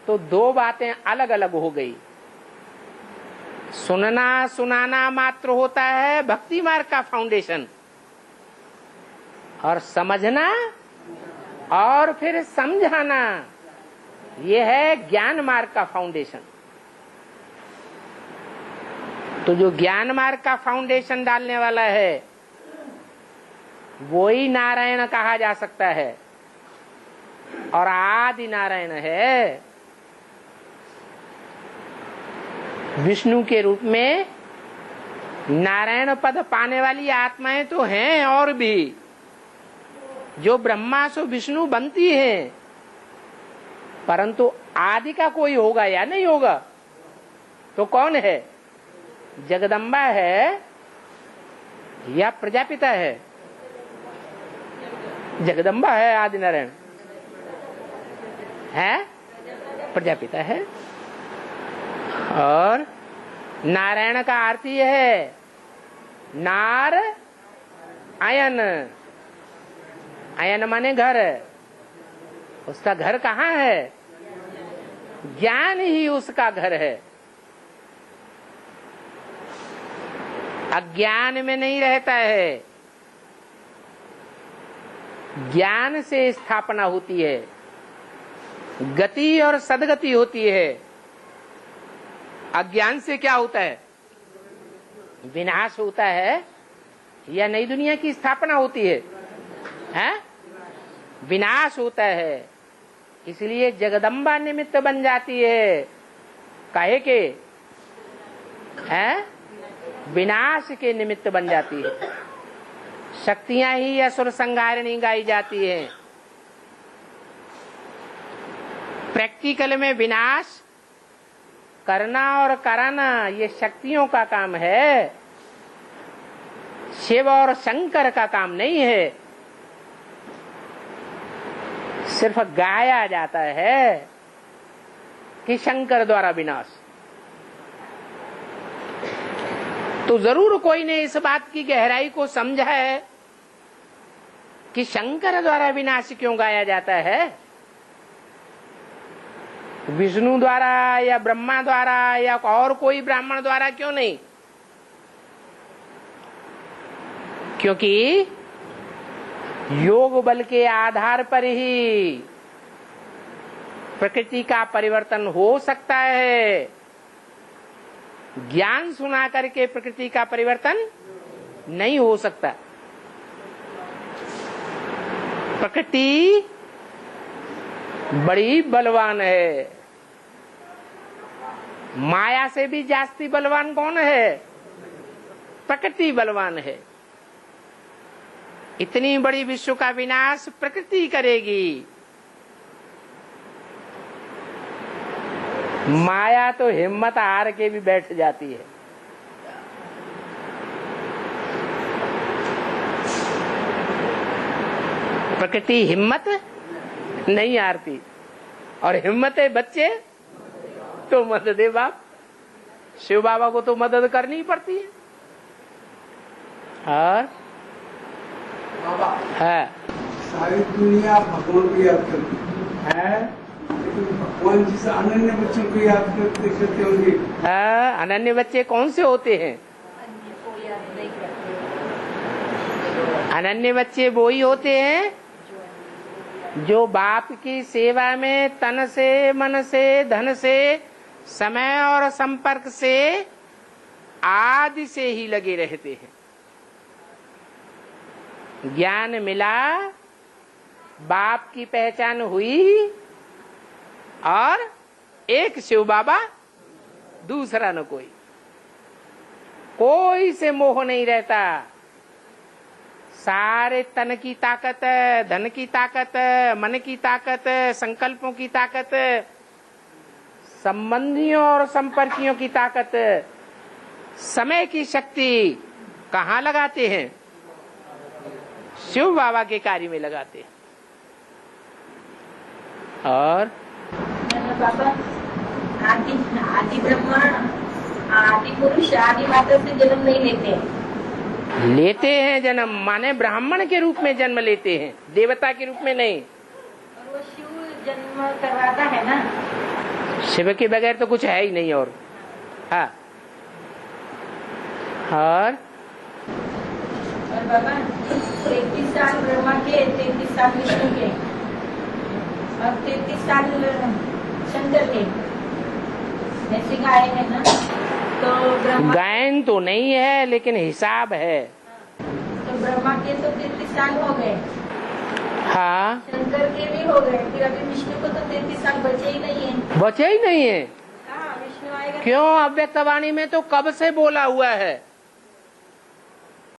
तो दो बातें अलग अलग हो गई। सुनना सुनाना मात्र होता है भक्ति मार्ग का फाउंडेशन, और समझना और फिर समझाना ये है ज्ञान मार्ग का फाउंडेशन। तो जो ज्ञान मार्ग का फाउंडेशन डालने वाला है वो ही नारायण कहा जा सकता है, और आदि नारायण है। विष्णु के रूप में नारायण पद पाने वाली आत्माएं तो हैं और भी, जो ब्रह्मा से विष्णु बनती हैं, परंतु आदि का कोई होगा या नहीं होगा? तो कौन है? जगदम्बा है या प्रजापिता है? जगदम्बा है आदि नारायण है, प्रजापिता है। और नारायण का अर्थ यह है नार अयन, अयन माने घर। उसका घर कहाँ है? ज्ञान ही उसका घर है। अज्ञान में नहीं रहता है, ज्ञान से स्थापना होती है, गति और सदगति होती है। अज्ञान से क्या होता है? विनाश होता है या नई दुनिया की स्थापना होती है? हैं? विनाश होता है। इसलिए जगदम्बा निमित्त बन जाती है, काहे के? हैं? विनाश के निमित्त बन जाती है। शक्तियां ही असुर संहारिणी गाई जाती है। प्रैक्टिकल में विनाश करना और कराना ये शक्तियों का काम है, शिव और शंकर का काम नहीं है। सिर्फ गाया जाता है कि शंकर द्वारा विनाश। तो जरूर कोई ने इस बात की गहराई को समझा है कि शंकर द्वारा विनाश क्यों गाया जाता है, विष्णु द्वारा या ब्रह्मा द्वारा या और कोई ब्राह्मण द्वारा क्यों नहीं? क्योंकि योग बल के आधार पर ही प्रकृति का परिवर्तन हो सकता है। ज्ञान सुना करके प्रकृति का परिवर्तन नहीं हो सकता। प्रकृति बड़ी बलवान है। माया से भी जास्ती बलवान कौन है? प्रकृति बलवान है। इतनी बड़ी विश्व का विनाश प्रकृति करेगी। माया तो हिम्मत हार के भी बैठ जाती है। प्रकृति हिम्मत नहीं हारती, और हिम्मत है बच्चे तो मदद है बाप। शिव बाबा को तो मदद करनी ही पड़ती है। और है सारी दुनिया भगवान को याद करती है, भगवान जिस अनन्य बच्चों को याद करते होंगे। अनन्य बच्चे कौन से होते हैं? अनन्य बच्चे वो ही होते हैं जो बाप की सेवा में तन से, मन से, धन से, समय और संपर्क से आदि से ही लगे रहते हैं। ज्ञान मिला, बाप की पहचान हुई, और एक शिव बाबा, दूसरा न कोई। कोई से मोह नहीं रहता। सारे तन की ताकत, धन की ताकत, मन की ताकत, संकल्पों की ताकत, संबंधियों और संपर्कियों की ताकत, समय की शक्ति कहाँ लगाते हैं? शिव बाबा के कार्य में लगाते हैं। और बाबा आदि ब्रह्मा, आदि पुरुष, आदि माता से जन्म नहीं लेते हैं। लेते हैं जन्म, माने ब्राह्मण के रूप में जन्म लेते हैं, देवता के रूप में नहीं। और वो शिव जन्म करवाता है ना। शिव के बगैर तो कुछ है ही नहीं। और हाँ, और बाबा 33 साल ब्रह्मा के, 33 साल विष्णु के और 33 साल शंकर के, ऐसे गाय है ना। तो ब्रह्मा गायन तो नहीं है लेकिन हिसाब है। तो ब्रह्मा के तो 33 साल हो गए, हाँ, शंकर के भी हो गए, फिर अभी विष्णु को तो 33 साल बचे ही नहीं है। बचे ही नहीं है। हाँ, विष्णु आएगा। क्यों? अव्यक्तवाणी में तो कब से बोला हुआ है